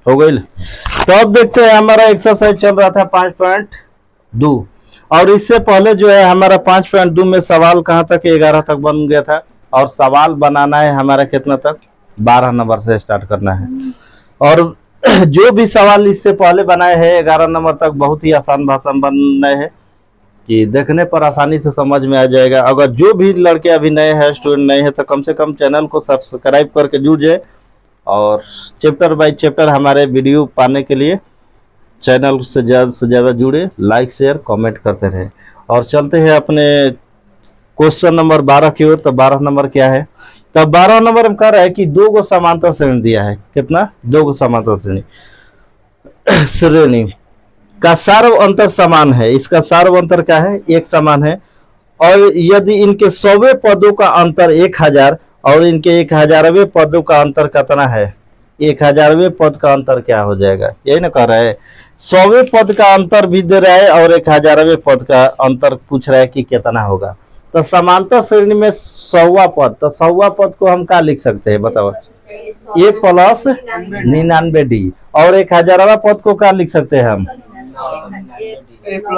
हो गई। तो अब देखते हैं हमारा एक्सरसाइज चल रहा था 5.2 और इससे पहले जो है हमारा 5.2 में सवाल कहाँ तक 11 तक बन गया था और सवाल बनाना है हमारा कितना तक 12 नंबर से स्टार्ट करना है। और जो भी सवाल इससे पहले बनाए हैं 11 नंबर तक बहुत ही आसान भाषा में बनाए हैं कि देखने पर आसानी से समझ में आ जाएगा। अगर जो भी लड़के अभी नए हैं, स्टूडेंट नए हैं, तो कम से कम चैनल को सब्सक्राइब करके जुड़ जाए और चैप्टर बाय चैप्टर हमारे वीडियो पाने के लिए चैनल से ज़्यादा जुड़े, लाइक शेयर कमेंट करते रहे। और चलते हैं अपने क्वेश्चन नंबर 12 की ओर। तो 12 नंबर क्या है? तो 12 नंबर हम कह रहे हैं कि 2 गो समांतर श्रेणी दिया है। कितना? 2 गो समांतर श्रेणी का सार्व अंतर समान है। इसका सार्व अंतर क्या है? एक समान है। और यदि इनके 100वें पदों का अंतर 1000 और इनके 1000वें पदों का अंतर कितना है? 1000वें पद का अंतर क्या हो जाएगा? यही ना कह रहा है। 100वें पद का अंतर भी दे रहा है और 1000वें पद का अंतर पूछ रहा है कि कितना होगा। तो समांतर श्रेणी में 100वां पद, तो 100वां पद को हम क्या लिख सकते हैं बताओ? a plus 99d। और 1000वां पद को क्या लिख सकते हैं हम?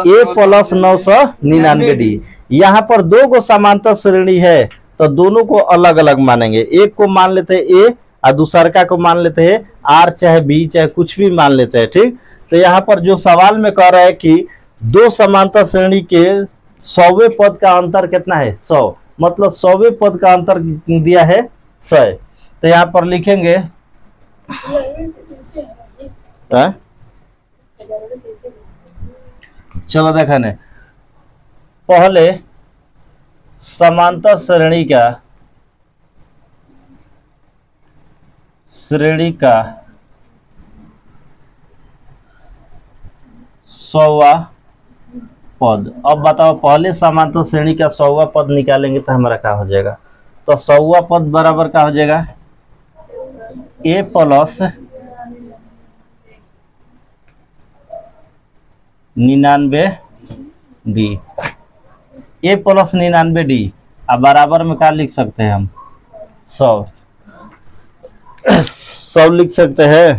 a plus 999d। यहाँ पर 2 गो समांतर श्रेणी है तो दोनों को अलग अलग मानेंगे। एक को मान लेते हैं a और दूसरा को मान लेते हैं r, चाहे b, चाहे कुछ भी मान लेते हैं। ठीक, तो यहाँ पर जो सवाल में कह रहा है कि 2 समांतर श्रेणी के 100वें पद का अंतर कितना है? 100, मतलब 100वें पद का अंतर दिया है 100। तो यहाँ पर लिखेंगे चलो देखने पहले समांतर श्रेणी का 100वां पद। अब बताओ पहले समांतर श्रेणी का 100वां पद निकालेंगे तो हमारा क्या हो जाएगा? तो 100वां पद बराबर क्या हो जाएगा? a plus 99d। a plus 99d अब बराबर में क्या लिख सकते हैं हम? 100 लिख सकते हैं।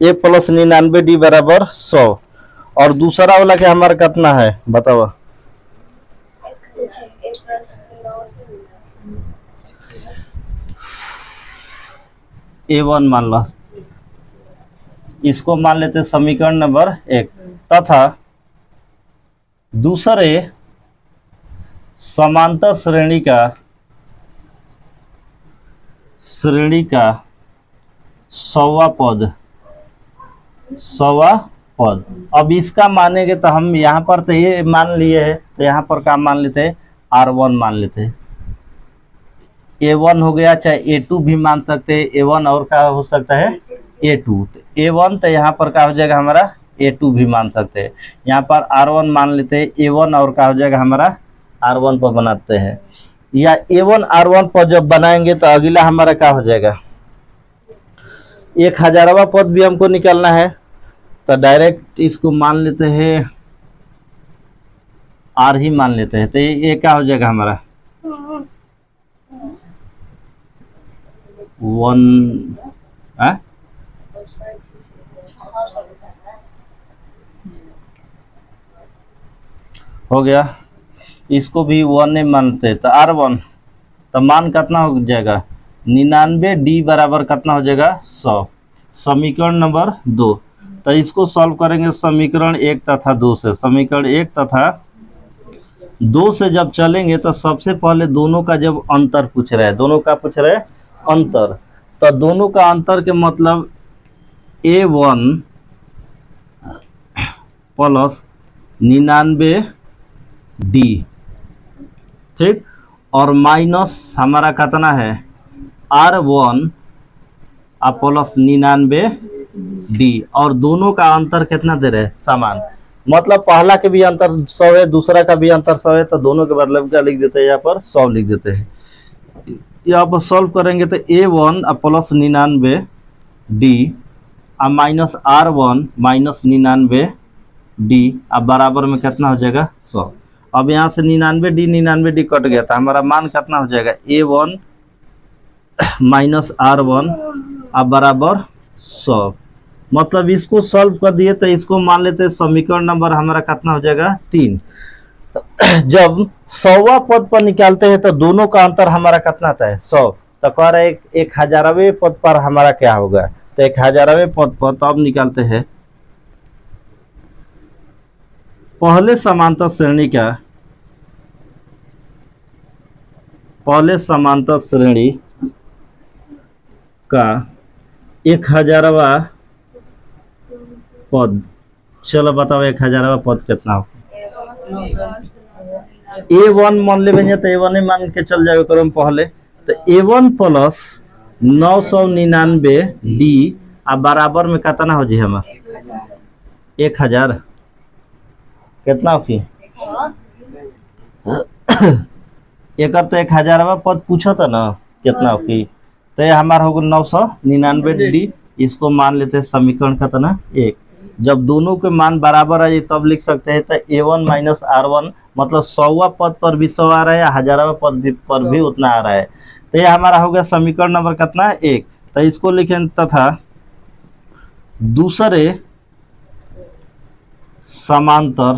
a प्लस 99d बराबर 100। और दूसरा वाला क्या हमारा कितना है बताओ? a1 मान लो, इसको मान लेते समीकरण नंबर 1 तथा दूसरे समांतर श्रेणी का 100वां पद। अब इसका मानेंगे तो हम यहाँ पर तो ये मान लिए हैं, तो यहाँ पर क्या मान लेते हैं? R1 मान लेते हैं। A1 हो गया, चाहे A2 भी मान सकते हैं। A1 और क्या हो सकता है? A2। तो A1 तो यहाँ पर क्या हो जाएगा हमारा? A2 भी मान सकते हैं। यहाँ पर R1 मान लेते हैं। A1 और क्या हो जाएगा हमारा? R1 पर बनाते हैं। या A1 R1 पर जब बनाएंगे तो अगला हमारा क्या हो जाएगा? 1000वां पद भी हमको निकालना है तो डायरेक्ट इसको मान लेते हैं, R ही मान लेते हैं। तो ये क्या हो जाएगा हमारा? 1 हो गया। इसको भी 1 नहीं मानते तो R1 तो मान कितना हो जाएगा? 99d बराबर कितना हो जाएगा? 100। समीकरण नंबर 2। तो इसको सॉल्व करेंगे समीकरण 1 तथा 2 से। समीकरण 1 तथा 2 से जब चलेंगे तो सबसे पहले दोनों का जब अंतर पूछ रहा है, दोनों का पूछ रहा है अंतर, तो दोनों का अंतर के मतलब A1 प्लस 99d। ठीक, और माइनस हमारा कितना है? R1 plus 99d। और दोनों का अंतर कितना दे रहे हैं? समान। मतलब पहला के भी अंतर 100 है, दूसरा का भी अंतर 100 है, तो दोनों के बदले क्या लिख देते हैं? यहाँ पर 100 लिख देते हैं। यहाँ पर सॉल्व करेंगे तो A1 plus 99d minus R1 minus 99d अब बराबर में कितना हो जाएगा? 100। अब यहाँ से 99d कट गया था, हमारा मान कितना हो जाएगा? A1 माइनस R1 अब बराबर 100। मतलब इसको सॉल्व कर दिए तो इसको मान लेते हैं समीकरण नंबर हमारा कितना हो जाएगा 3। जब 100वां पद पर निकालते हैं तो दोनों का अंतर हमारा कितना आता है 100। तो कह रहे हैं 1000वें पद पर हमारा क्या होगा, तो 1000वें पद पर तो अब निकालते हैं पहले समांतर श्रेणी का, पहले समांतर श्रेणी का 1000वां पद। चलो बताओ 1000वां पद कितना हो। A1 मान ले तो A1 ही मान के चल जाए करो पहले। तो A1 प्लस 999 D अब बराबर में कितना हो जी हमारा 1000 कितना हो की एक तो 1000वां पद पूछा था ना कितना हो की, तो ये हमारा होगा 999 D। इसको मान लेते हैं समीकरण कितना 1। जब दोनों के मान बराबर है तब लिख सकते हैं तो A1 माइनस R1 मतलब 100वां पद पर भी 100 आ रहा है या 1000वां पद पर भी उतना आ रहा है। तो ये हमारा हो गया समीकरण नंबर कितना 1। तो इसको लिखें तथा दूसरे समांतर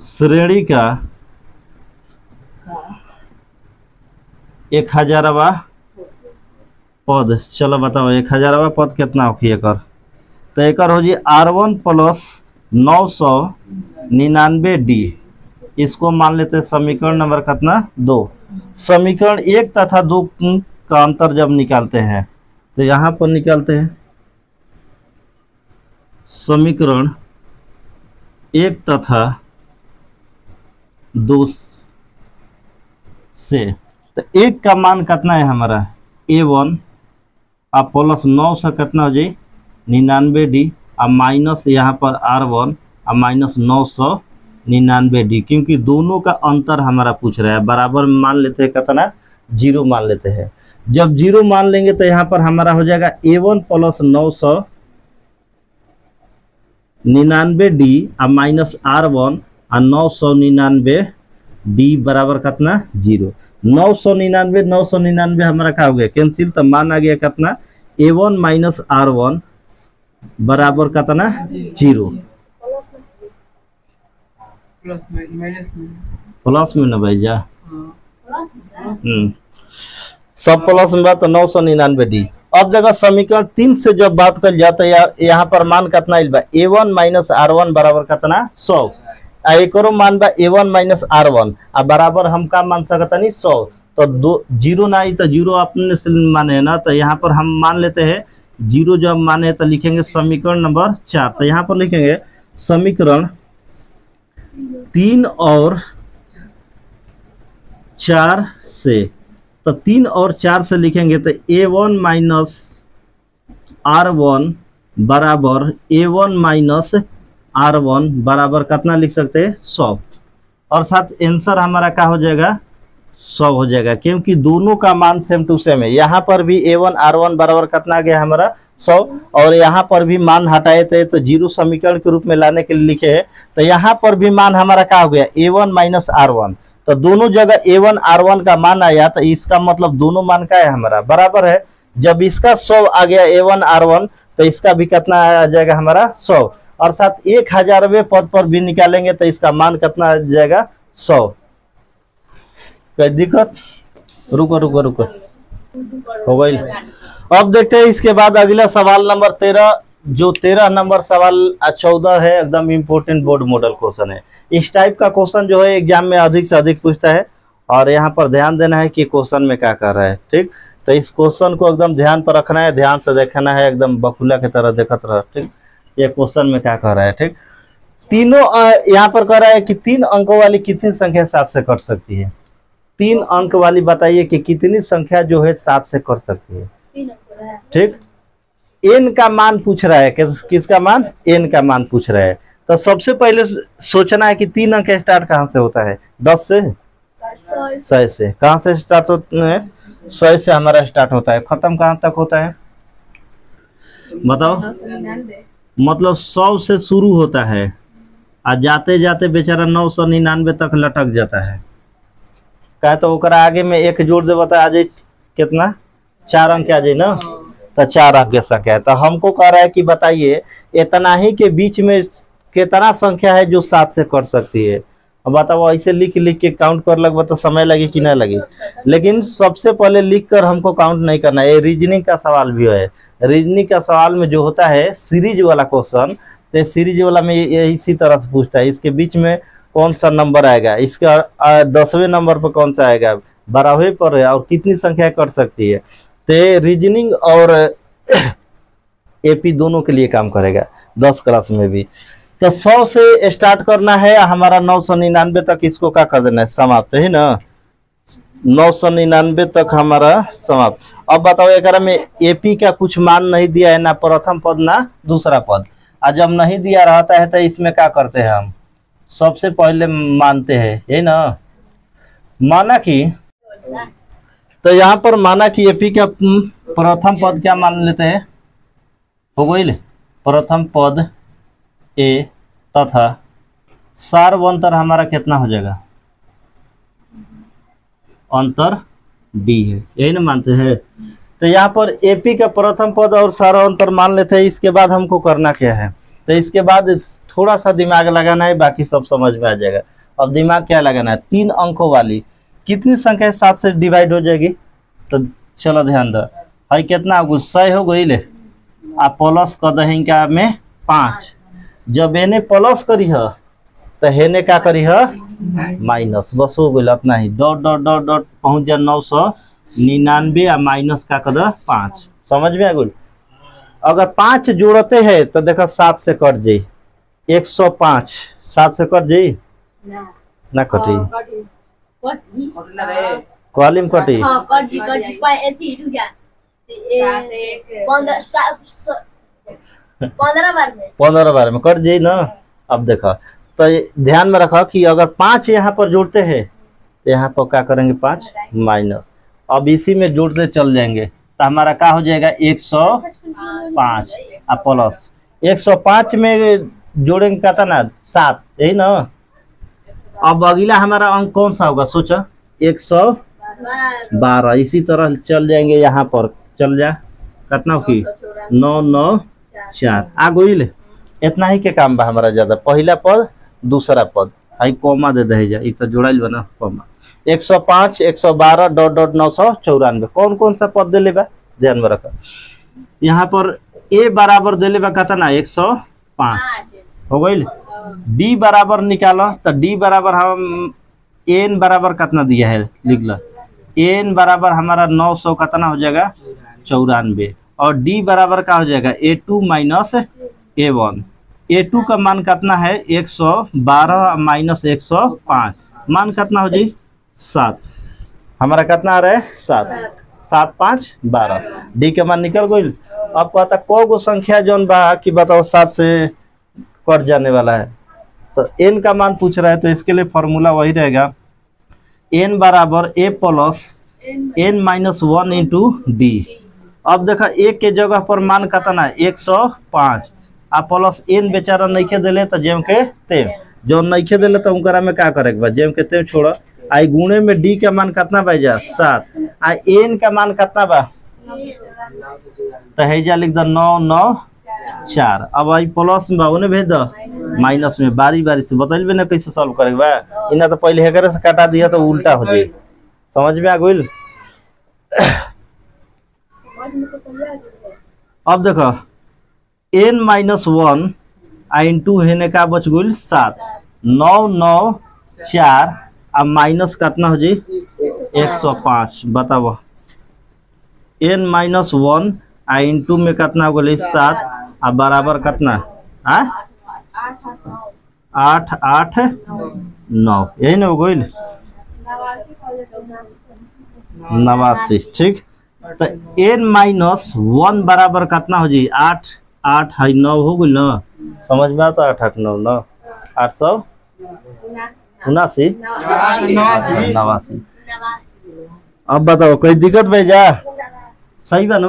श्रेणी का 1000वां पद। चलो बताओ 1000वां पद कितना होगी एक। तो एक हो जी R1 प्लस 999 D। इसको मान लेते हैं समीकरण नंबर कितना 2। समीकरण 1 तथा 2 का अंतर जब निकालते हैं तो यहाँ पर निकालते हैं समीकरण 1 तथा 2 से। तो 1 का मान कितना है हमारा A1 अब प्लस 9 से कितना हो जाए 99 D अब माइनस यहाँ पर R1 अब माइनस 999 D, क्योंकि दोनों का अंतर हमारा पूछ रहा है। बराबर मान लेते हैं कितना 0 मान लेते हैं। जब 0 मान लेंगे तो यहाँ पर हमारा हो जाएगा A1 प्लस 999 D अब माइनस R1 और 999 D बराबर कितना 0। 999 हमारा क्या हो गया कैंसिल, तो मान आ गया कितना A1 माइनस R1 बराबर कितना 0। प्लस में ना भाई जा सब प्लस में बात तो 999 D। अब जगह समीकरण 3 से जब बात कर जाता है यहाँ पर मान कितना A1 माइनस R1 बराबर कितना 100। एक और मान बा A1 माइनस R1 अब बराबर हम का मान सकता नहीं 100। तो 0 ना आई तो 0 अपने से माने ना, तो यहाँ पर हम मान लेते हैं 0 जब माने तो लिखेंगे समीकरण नंबर 4। तो यहाँ पर लिखेंगे समीकरण 3 और 4 से। तो 3 और 4 से लिखेंगे तो A1 माइनस R1 बराबर A1 माइनस R1 बराबर कितना लिख सकते हैं 100। और साथ आंसर हमारा क्या हो जाएगा 100 हो जाएगा, क्योंकि दोनों का मान सेम टू सेम है। यहाँ पर भी A1 R1 बराबर कितना आ गया हमारा 100 और यहाँ पर भी मान हटाए थे तो 0 समीकरण के रूप में लाने के लिए लिखे हैं। तो यहाँ पर भी मान हमारा क्या हो गया A1 माइनस R1। तो दोनों जगह A1 R1 का मान आया तो इसका मतलब दोनों मान का है हमारा बराबर है। जब इसका 100 आ गया A1 R1 तो इसका भी कितना आ जाएगा हमारा 100। और साथ 1000वें पद पर भी निकालेंगे तो इसका मान कितना आ जाएगा 100। कोई दिक्कत? रुको रुको रुको हो गई। अब देखते हैं इसके बाद अगला सवाल नंबर 13, जो 13 नंबर सवाल 14 है, एकदम इम्पोर्टेंट बोर्ड मॉडल क्वेश्चन है। इस टाइप का क्वेश्चन जो है एग्जाम में अधिक से अधिक पूछता है और यहाँ पर ध्यान देना है कि क्वेश्चन में क्या कर रहा है। ठीक, तो इस क्वेश्चन को एकदम ध्यान पर रखना है, ध्यान से देखना है, एकदम बकुला की तरह देखत रह। ठीक, ये क्वेश्चन में क्या कर रहा है। ठीक, तीनों यहाँ पर कह रहा है कि 3 अंकों वाली कितनी संख्या 7 से कट सकती है। 3 अंक वाली बताइए कि कितनी संख्या जो है 7 से कट सकती है। ठीक, n का मान पूछ रहा है, किसका मान n का मान पूछ रहा है। तो सबसे पहले सोचना है कि 3 अंक स्टार्ट कहाँ से होता है 10 से 100 से। कहाँ से स्टार्ट होता है 100 से हमारा स्टार्ट होता है, खत्म कहाँ तक होता है बताओ। मतलब 100 से शुरू होता है और जाते जाते बेचारा 999 तक लटक जाता है। क्या तो ओकरा आगे में 1 जोड़ दे बता आ जाए कितना 4 अंक आ जाए ना, तो 4 अंक की संख्या है। तो हमको कह रहा है कि बताइए इतना ही के बीच में कितना संख्या है जो 7 से कट सकती है। अब बताओ ऐसे लिख लिख के काउंट कर लगभग तो समय लगे कि ना लगे, लेकिन सबसे पहले लिख कर हमको काउंट नहीं करना है। रीजनिंग का सवाल भी है, रीजनिंग का सवाल में जो होता है सीरीज वाला क्वेश्चन, तो सीरीज वाला में ये इसी तरह से पूछता है इसके बीच में कौन सा नंबर आएगा, इसका 10वें नंबर पर कौन सा आएगा, 12वें पर है, और कितनी संख्या कर सकती है। तो रीजनिंग और एपी दोनों के लिए काम करेगा 10 क्लास में भी। तो 100 से स्टार्ट करना है हमारा 999 तक, इसको क्या कर देना है, समाप्त है ना, 999 तक हमारा समाप्त। अब बताओ एक में एपी का कुछ मान नहीं दिया है, ना प्रथम पद ना दूसरा पद। और जब नहीं दिया रहता है तो इसमें क्या करते हैं हम, सबसे पहले मानते हैं, यही ना, माना कि, तो यहाँ पर माना कि एपी का प्रथम पद क्या मान लेते हैं, हो गई प्रथम पद ए तथा सार्वंतर हमारा कितना हो जाएगा, अंतर बी है, यही ना मानते हैं। तो यहाँ पर एपी का प्रथम पद और सार्वंतर मान लेते हैं। इसके बाद हमको करना क्या है, तो इसके बाद थोड़ा सा दिमाग लगाना है, बाकी सब समझ में आ जाएगा। अब दिमाग क्या लगाना है, 3 अंकों वाली कितनी संख्या 7 से डिवाइड हो जाएगी, तो चलो ध्यान दो, भाई कितना हो 100 हो गई ले, आप प्लस कर दे क्या में 5, जब एने प्लस करी है तो हेने क्या करी है माइनस, बस हो गई अपना ही, डॉट डॉट डॉट डॉट पहुंच जाए 999 और माइनस का कर 5, समझ में आ गई। अगर 5 जोड़ते हैं तो देखो 7 से कट जाये, 105 7 से कट जाये ना कटी, कॉलिम कटी 15 बार में कट जाये ना। अब देखो तो ध्यान में रखो कि अगर 5 यहाँ पर जोड़ते हैं तो यहाँ पर क्या करेंगे 5 माइनस, अब इसी में जोड़ते चल जाएंगे तो हमारा क्या हो जाएगा 105 और प्लस 105 में जोड़ेंगे क्या था ना 7, यही ना। अब अगला हमारा अंक कौन सा होगा सोचा, 112, इसी तरह चल जाएंगे, यहाँ पर चल जा कितना की 994 आ गई। इतना ही के काम बा हमारा, ज्यादा पहला पद दूसरा पद आई कोमा दे दे जा, तो जोड़ाइल बना कोमा 105 112 डॉट डॉट 994, कौन कौन सा पद दे लेबा ध्यान में रखा। यहाँ पर ए बराबर दे लेबा कहता ना 105 हो गई। डी बराबर निकाला तो डी बराबर हम एन बराबर कितना दिया है लिख लो, एन बराबर हमारा 900 कितना हो जाएगा 94, और डी बराबर क्या हो जाएगा A2 माइनस A1, A2 का मान कितना है 112 माइनस 105, मान कितना हो जी 7, हमारा कितना आ रहा है 7, 7 5 12, डी के मान निकल गई। अब पता को गो संख्या जौन बा कि बताओ 7 से कट जाने वाला है, तो एन का मान पूछ रहा है, तो इसके लिए फॉर्मूला वही रहेगा, एन बराबर a plus N minus 1 into d. अब देखा एक के जगह पर मान कितना 105 आ प्लस एन बेचारा नहीं खे दिले तो जेम के तेम, जो नहीं खे दिले तो उनकरा में क्या करे बा जेम के तेम छोड़, आई गुणे में डी का मान कितना बा जा 7, आ एन का मान कितना बा तो हैजा लिख दो 994। अब आई प्लस में उन्हें भेज दो माइनस में, बारी बारी से बतलबे ना कैसे सॉल्व करेगा बा, इना तो पहले हेकरे से काटा दिया तो उल्टा हो जाए, समझ में आ गई। अब देखो n माइनस 1 इंटू है का बच गई 7, 994 अब माइनस कितना हो जी 105, बताओ n माइनस 1 इंटू में कितना हो गई 7 अब बराबर कितना 8 8 9, यही ना हो गई 89, ठीक। तो n माइनस 1 बराबर कितना हो जी 8 8 है 9 हो गई ना, समझ में आता 8 8 9 9 879। अब बताओ कोई दिक्कत भाई जा सही बा नू,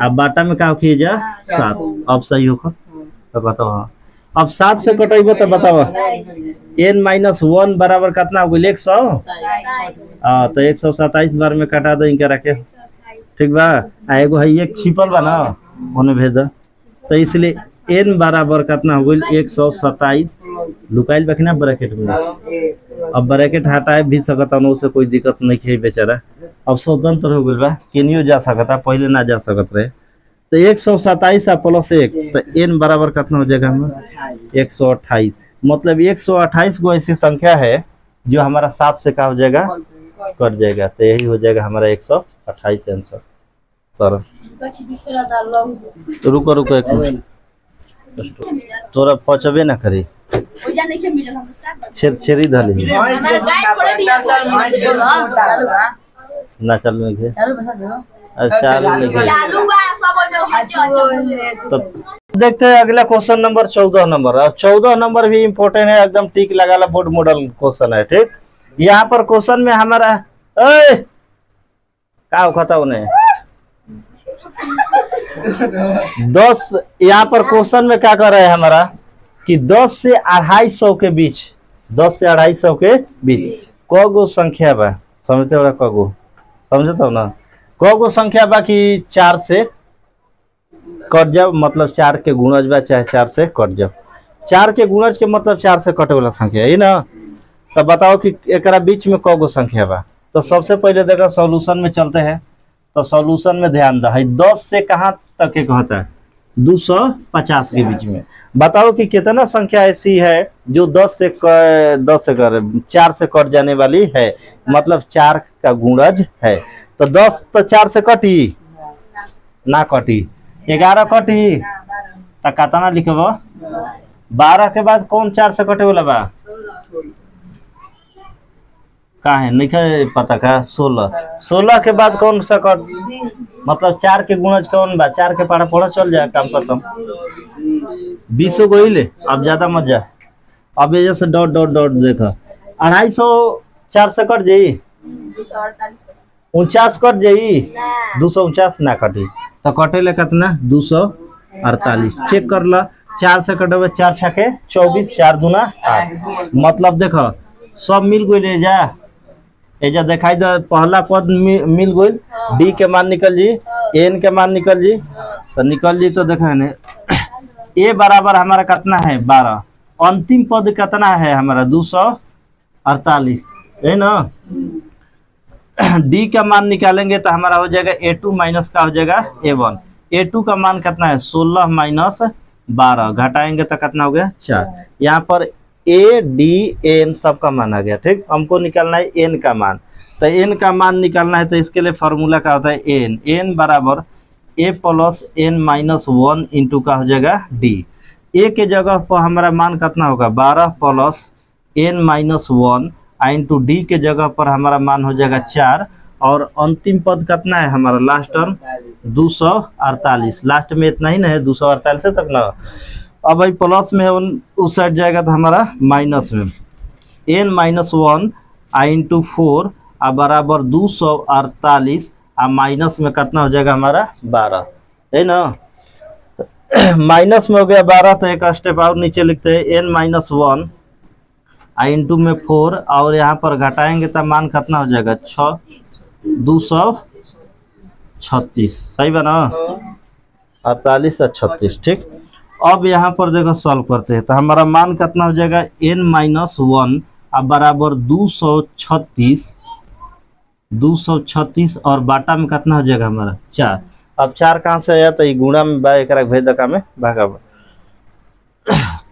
अब बाटा में का किए जा 7, अब सही हो तो बताओ। हाँ अब 7 से कटेबो तो बताओ n माइनस 1 बराबर कितना हो गई 100, हाँ तो 127 बार में कटा दो इनका रखे ठीक बा। एगो है एक छिपल बा ना, उन्हें भेज दो। तो इसलिए n बराबर कितना हो गई 127 लुकाइल बा कि ना ब्रैकेट में। अब ब्रैकेट हटाए भी सकता ना, उसे कोई दिक्कत नहीं है बेचारा। अब स्वतंत्र हो गई बा, केनियो जा सकता, पहले ना जा सकत रहे। तो 127 प्लस 1 तो n बराबर कितना हो जाएगा हमारा 128। मतलब 128 को ऐसी संख्या है जो हमारा 7 से क्या हो जाएगा कट जाएगा। तो यही हो जाएगा हमारा 128 आंसर। सर रुको रुको एक मिनट, तोरा पहुंचबे ना करी छेरी धली ना चालू नहीं तो देखते हैं अगला क्वेश्चन नंबर 14 नंबर। और 14 नंबर भी इम्पोर्टेंट है, एकदम टिक लगा बोर्ड मॉडल क्वेश्चन है। ठीक, यहाँ पर क्वेश्चन में हमारा क्या कहता उन्हें 10, यहाँ पर क्वेश्चन में क्या कर रहा है हमारा कि 10 से 250 के बीच, 10 से 250 के बीच कगो संख्या बा, समझते हो कगो, समझते हो ना कगो संख्या बा कि 4 से कट जाओ, मतलब 4 के गुणज बा चाहे 4 से कट जाओ। 4 के गुणज के मतलब 4 से कटे वाला संख्या है ना। तो बताओ कि एकरा बीच में कगो संख्या बा। तो सबसे पहले देखो सॉल्यूशन में चलते हैं। तो सॉल्यूशन में ध्यान दो, 10 से कहाँ तक के कहता है 250 के बीच में। बताओ कि कितना संख्या ऐसी है जो 4 से कट जाने वाली है, मतलब 4 का गुणज है। तो 10 तो 4 से कटी ना, कटी 11 कटी तो कितना लिखब 12 के बाद कौन 4 से कटे वाला बा का है नहीं पता का 16 के बाद कौन सा कट, मतलब 4 के गुणज कौन बा, 4 के पारा पढ़ा चल जाए काम खत्म 20 को ही ले। अब ज्यादा मत जा, अब ये जैसे डॉट डॉट डॉट देखा 250 4 से कट जाई 49 कट जाई 249 ना कटी तो कटे ले कितना 248। चेक कर ला 4 से कटे 4 छके 24 4 दूना 8, मतलब देखो सब मिल गई ले जा एजा दिखाई दे पहला पद मिल गई, डी के मान निकल जी, एन के मान निकल जी, तो निकल जी तो देखो ने ए बराबर हमारा कितना है 12, अंतिम पद कितना है हमारा 248 है ना। डी का मान निकालेंगे तो हमारा हो जाएगा a2 माइनस का हो जाएगा a1। a2 का मान कितना है 16 माइनस 12, घटाएंगे तो कितना हो गया 4। यहाँ पर ए डी एन सबका मान आ गया। ठीक, हमको निकालना है एन का मान, तो एन का मान निकालना है तो इसके लिए फॉर्मूला क्या होता है एन बराबर a plus N minus 1 into का हो जाएगा डी। ए के जगह पर हमारा मान कितना होगा 12 plus N minus 1 into D के जगह पर हमारा मान हो जाएगा 4, और अंतिम पद कितना है हमारा लास्ट टर्म 248। लास्ट में इतना ही ना है 248 तक ना। अब भाई प्लस में उस साइड जाएगा तो हमारा माइनस में एन माइनस 1 इंटू 4 बराबर 248 माइनस में कितना हो जाएगा हमारा 12 है ना। माइनस में हो गया 12 तो एक स्टेप और नीचे लिखते हैं एन माइनस 1 इंटू में 4, और यहाँ पर घटाएंगे तो मान कितना हो जाएगा 236। सही बना 48 और 36। ठीक, अब यहाँ पर देखो सॉल्व करते हैं तो हमारा मान कितना हो जाएगा n माइनस 1 बराबर 236 और बाटा में कितना हो जाएगा हमारा 4। अब 4 कहाँ से आया तो गुणा में बा, एक भेज दका में भागा बा।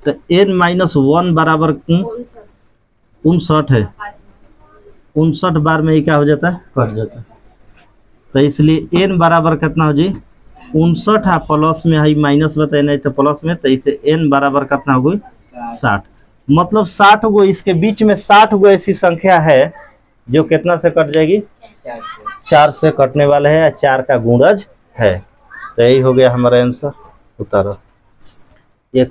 तो n माइनस 1 बराबर 59 है, 59 बार में ये क्या हो जाता है कट जाता है। तो इसलिए n बराबर कितना हो जाए 59 है, प्लस में है माइनस बताए नहीं तो प्लस में, तो इसे n बराबर कितना हो गई 60। मतलब 60 गो इसके बीच में 60 गो ऐसी संख्या है जो कितना से कट जाएगी 4 से कटने वाले है, 4 का गुणज है। तो यही हो गया हमारा आंसर, उतारो एक।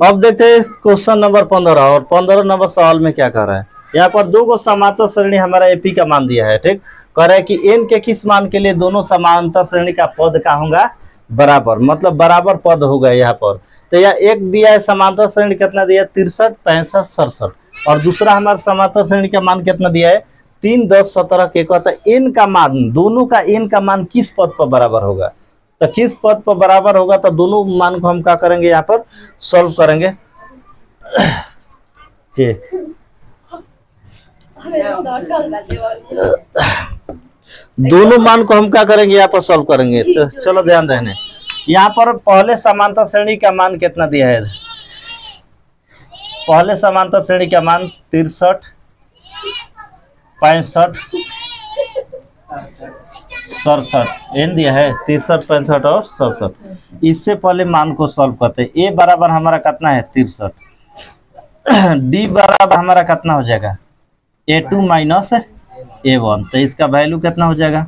अब देखते हैं क्वेश्चन नंबर 15। और 15 नंबर सवाल में क्या कर रहा है, यहाँ पर 2 गो समांतर श्रेणी हमारा एपी का मान दिया है। ठीक, कह रहा है कि n के किस मान के लिए दोनों समांतर श्रेणी का पद का होगा बराबर, मतलब बराबर पद होगा यहाँ पर। तो यह एक दिया है समांतर श्रेणी कितना दिया 63 65 67, और दूसरा हमारा समांतर श्रेणी का मान कितना दिया है 3, 10, 17 के कहता है n का मान, दोनों का n का मान किस पद पर बराबर होगा। तो किस पद पर बराबर होगा, तो दोनों मान को हम क्या करेंगे, यहाँ पर सॉल्व करेंगे। दोनों मान को हम क्या करेंगे, यहाँ पर सॉल्व करेंगे। तो चलो ध्यान रहने, यहाँ पर पहले समांतर श्रेणी का मान कितना दिया है। पहले समांतर श्रेणी का मान 63, 65, 67 एन दिया है, 63, 65 और 67। इससे पहले मान को सॉल्व करते हैं। ए बराबर हमारा कितना है 63, डी बराबर हमारा कितना हो जाएगा A2 माइनस A1। तो इसका वैल्यू कितना हो जाएगा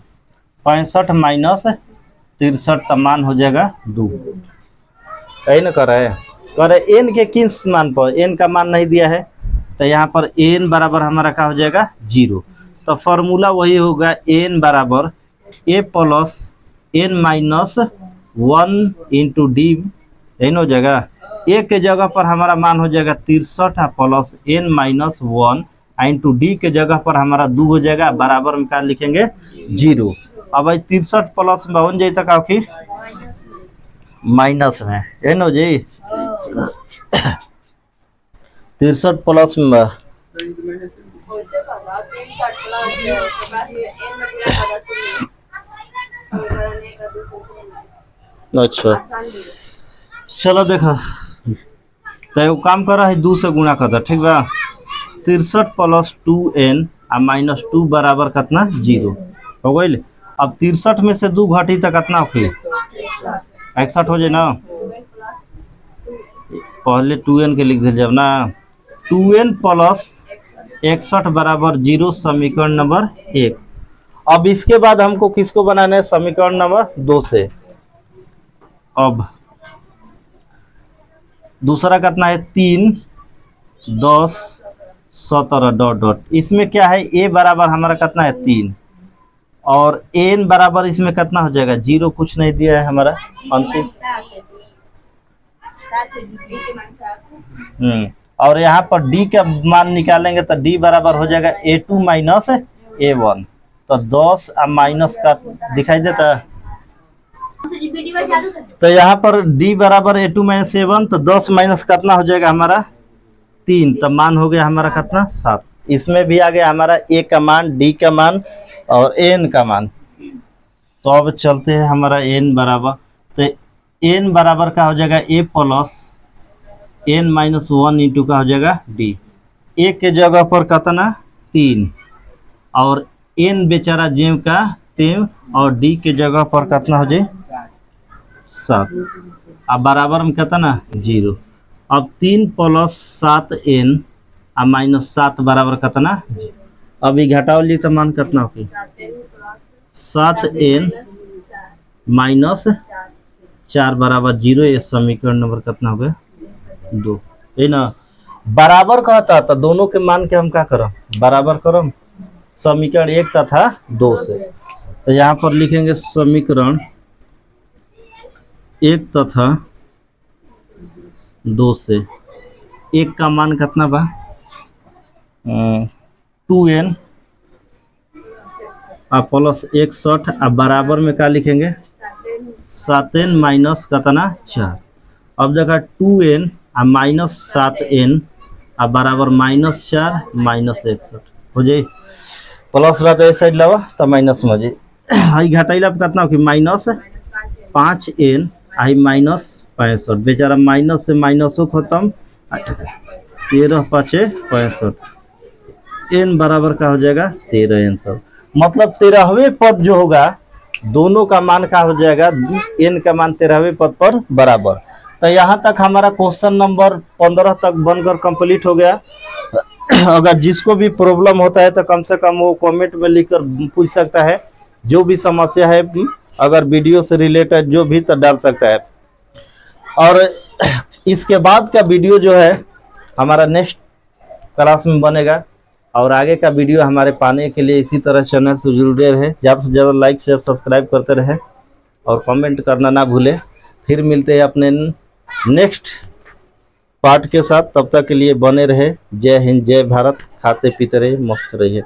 65 माइनस 63, का मान हो जाएगा 2। कहीं ना कर रहे एन के किस मान पर, एन का मान नहीं दिया है, तो यहाँ पर एन बराबर हमारा क्या हो जाएगा 0। तो फॉर्मूला वही होगा एन बराबर a plus N minus 1 into d. N हो जाएगा, ए के जगह पर हमारा मान हो जाएगा 63 plus N minus 1 into D के जगह पर हमारा 2 हो जाएगा, बराबर में क्या लिखेंगे 0। अब भाई 63 प्लस में बन जाए तक आपकी माइनस में एन हो जाए 63 प्लस में अच्छा चलो देखो, तो काम कर रहा है 2 से गुणा कर, ठीक बा। 63 प्लस 2n आ माइनस 2 बराबर कितना 0 हो गई। अब 63 में से 2 घटी तो कितना हो 61 हो जाए ना। पहले 2n के लिख दे जब ना, 2n प्लस 61 बराबर 0, समीकरण नंबर 1। अब इसके बाद हमको किसको बनाना है, समीकरण नंबर 2 से। अब दूसरा कितना है 3, 10, 17 डॉट डॉट। इसमें क्या है a बराबर हमारा कितना है 3 और n बराबर इसमें कितना हो जाएगा 0, कुछ नहीं दिया है हमारा अंतिम। और यहाँ पर d का मान निकालेंगे तो d बराबर हो जाएगा A2 माइनस A1। तो 10 और माइनस का दिखाई देता है, तो यहाँ पर d बराबर A2 माइनस A1, तो 10 माइनस कितना हो जाएगा हमारा 3, तो मान हो गया हमारा कितना 7। इसमें भी आ गया हमारा a का मान, d का मान और n का मान। तो अब चलते हैं हमारा n बराबर, तो n बराबर का हो जाएगा a plus n minus 1 into का हो जाएगा d। a के जगह पर कितना 3 और n बेचारा जेम का तेम और d के जगह पर कितना हो जाए 7। अब बराबर में कितना 0। अब 3 प्लस 7n आ माइनस 7 बराबर कितना। अब ये घटाओ ली तो मान कितना हो 7n माइनस 4 बराबर 0। ये समीकरण नंबर कितना हो गया 2, है ना। बराबर कहता तो दोनों के मान के हम क्या करम बराबर करम, समीकरण 1 तथा 2 से। तो यहाँ पर लिखेंगे समीकरण 1 तथा 2 से। 1 का मान कितना बा 2n प्लस 61 अब बराबर में क्या लिखेंगे 7n माइनस कितना 4। अब देखा 2n माइनस 7n अब बराबर माइनस 4 माइनस 61 हो जाए। प्लस बात इस साइड लावा तो माइनस में जाए। आई घटाइला कितना हो कि माइनस 5n आई माइनस 65। बेचारा माइनस से माइनस हो खत्म, 13 5 65। n बराबर का हो जाएगा 13n सब। मतलब 13वें पद जो होगा दोनों का मान का हो जाएगा n का मान 13वें पद पर बराबर। तो यहाँ तक हमारा क्वेश्चन नंबर 15 तक बनकर कंप्लीट हो गया। अगर जिसको भी प्रॉब्लम होता है तो कम से कम वो कमेंट में लिखकर पूछ सकता है। जो भी समस्या है अगर वीडियो से रिलेटेड जो भी तो डाल सकता है। और इसके बाद का वीडियो जो है हमारा नेक्स्ट क्लास में बनेगा। और आगे का वीडियो हमारे पाने के लिए इसी तरह चैनल से जुड़े रहे, ज़्यादा से ज़्यादा लाइक शेयर सब्सक्राइब करते रहे और कमेंट करना ना भूले। फिर मिलते हैं अपने नेक्स्ट पार्ट के साथ, तब तक के लिए बने रहे। जय हिंद जय भारत। खाते पीते रहिए, मस्त रहिए।